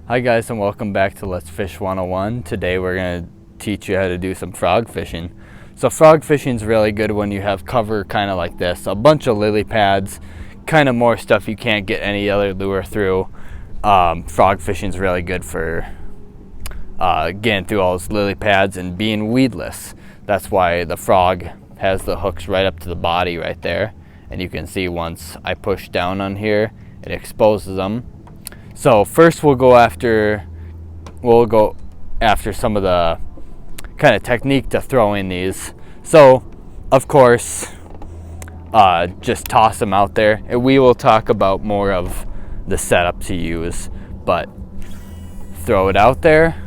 Hi guys, and welcome back to Let's Fish 101. Today we're going to teach you how to do some frog fishing. So frog fishing is really good when you have cover kind of like this, a bunch of lily pads, kind of more stuff you can't get any other lure through. Frog fishing is really good for getting through all those lily pads and being weedless. That's why the frog has the hooks right up to the body right there, and you can see once I push down on here it exposes them. So first we'll go after some of the kind of technique to throwing these. So of course just toss them out there, and we will talk about more of the setup to use, but throw it out there.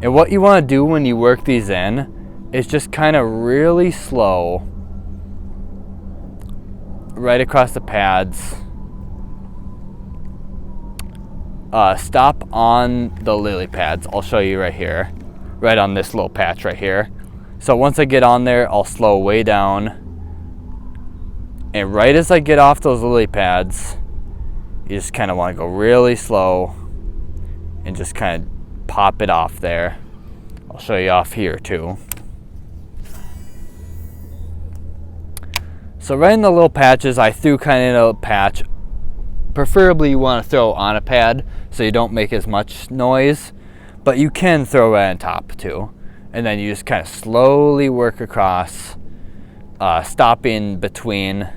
And what you want to do when you work these in is just kind of really slow right across the pads. Stop on the lily pads. I'll show you right here, right on this little patch right here. So once I get on there, I'll slow way down, and right as I get off those lily pads, you just kind of want to go really slow and just kind of pop it off there. I'll show you off here too. So right in the little patches, I threw kind of in a patch. Preferably you want to throw on a pad so you don't make as much noise, but you can throw right on top too. And then you just kind of slowly work across, stopping between.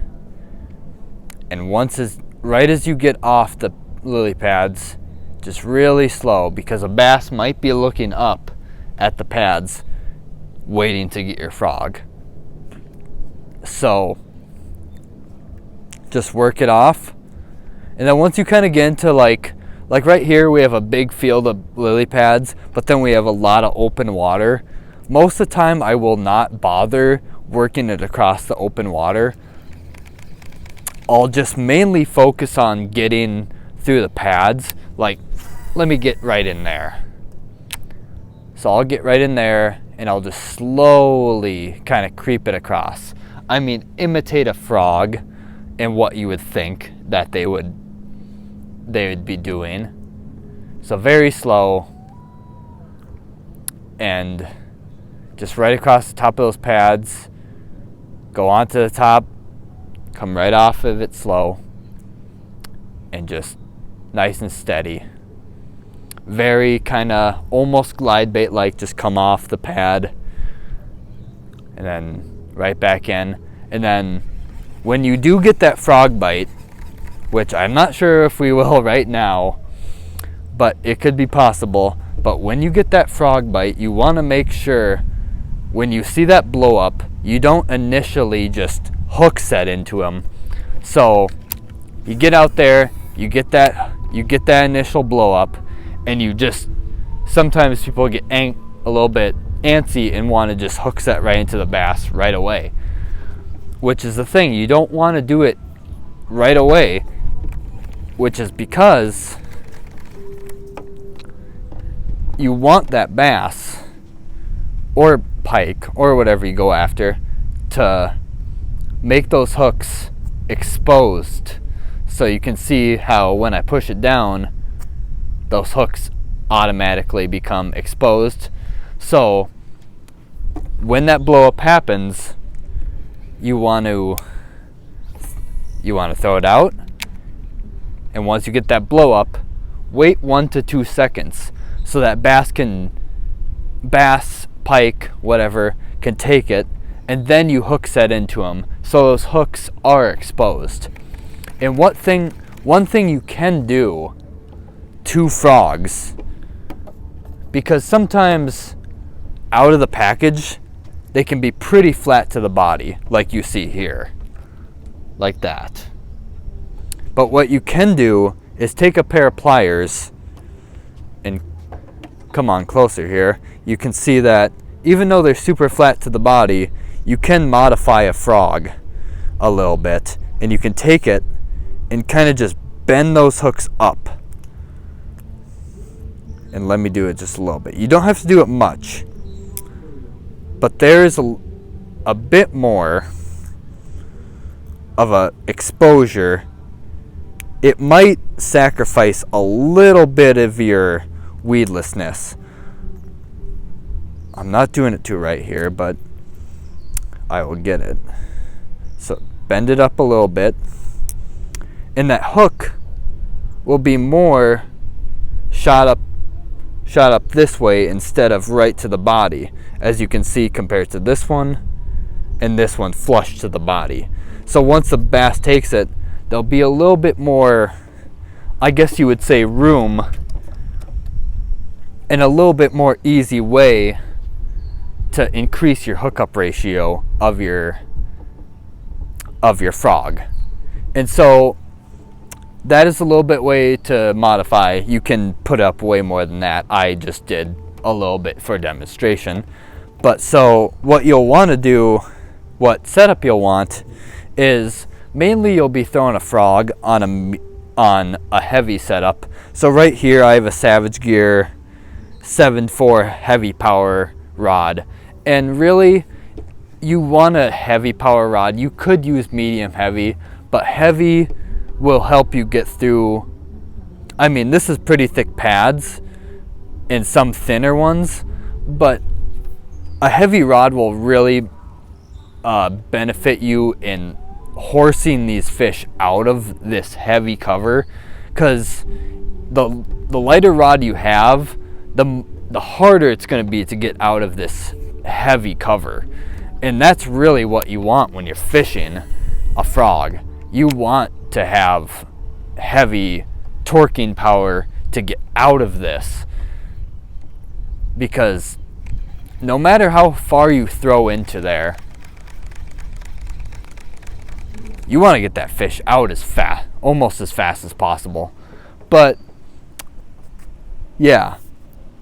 And right as you get off the lily pads, just really slow, because a bass might be looking up at the pads waiting to get your frog. So just work it off. And then once you kind of get into like right here, we have a big field of lily pads, but then we have a lot of open water. Most of the time I will not bother working it across the open water. I'll just mainly focus on getting through the pads. Like, let me get right in there. So I'll get right in there and I'll just slowly kind of creep it across. I mean, imitate a frog and what you would think that they would be doing. So very slow, and just right across the top of those pads, go onto the top, come right off of it slow, and just nice and steady. Very kind of almost glide bait like, just come off the pad and then right back in. And then when you do get that frog bite, which I'm not sure if we will right now, but it could be possible. But when you get that frog bite, you want to make sure when you see that blow up, you don't initially just hook set into them. So you get out there, you get that initial blow up, and you just, sometimes people get a little bit antsy and want to just hook set right into the bass right away, which is the thing. You don't want to do it right away, which is because you want that bass or pike or whatever you go after to make those hooks exposed. So you can see how when I push it down, those hooks automatically become exposed. So when that blow up happens, you want to throw it out. And once you get that blow up, wait 1 to 2 seconds so that bass, pike, whatever, can take it, and then you hook set into them so those hooks are exposed. And one thing you can do to frogs, because sometimes out of the package they can be pretty flat to the body, like you see here, like that. But what you can do is take a pair of pliers and come on closer here. You can see that even though they're super flat to the body, you can modify a frog a little bit, and you can take it and kind of just bend those hooks up. And let me do it just a little bit. You don't have to do it much, but there's a bit more of a exposure it might sacrifice a little bit of your weedlessness. I'm not doing it too right here, but I will get it. So bend it up a little bit, and that hook will be more shot up this way instead of right to the body, as you can see, compared to this one and this one flush to the body. So once the bass takes it, there'll be a little bit more, I guess you would say, room, and a little bit more easy way to increase your hookup ratio of your frog. And so that is a little bit way to modify. You can put up way more than that. I just did a little bit for demonstration. But so what you'll want to do, what setup you'll want, is mainly you'll be throwing a frog on a heavy setup. So right here I have a Savage Gear 7.4 heavy power rod, and really you want a heavy power rod. You could use medium heavy, but heavy will help you get through. I mean, this is pretty thick pads and some thinner ones, but a heavy rod will really benefit you in horsing these fish out of this heavy cover, because the lighter rod you have, the harder it's going to be to get out of this heavy cover. And that's really what you want when you're fishing a frog. You want to have heavy torquing power to get out of this, because no matter how far you throw into there, you want to get that fish out almost as fast as possible. But yeah,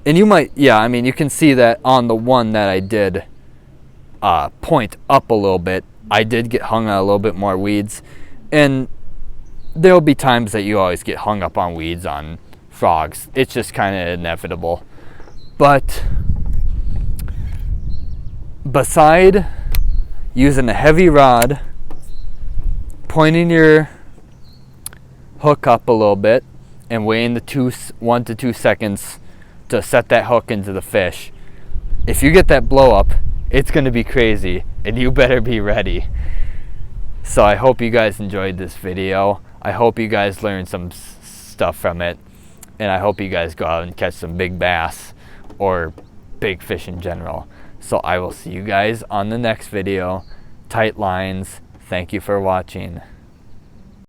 and you might, I mean, you can see that on the one that I did point up a little bit, I did get hung on a little bit more weeds. And there'll be times that you always get hung up on weeds on frogs. It's just kind of inevitable. But beside using a heavy rod, pointing your hook up a little bit and waiting the 1 to 2 seconds to set that hook into the fish, if you get that blow up, it's going to be crazy, and you better be ready. So I hope you guys enjoyed this video. I hope you guys learned some stuff from it, and I hope you guys go out and catch some big bass or big fish in general. So I will see you guys on the next video. Tight lines. Thank you for watching.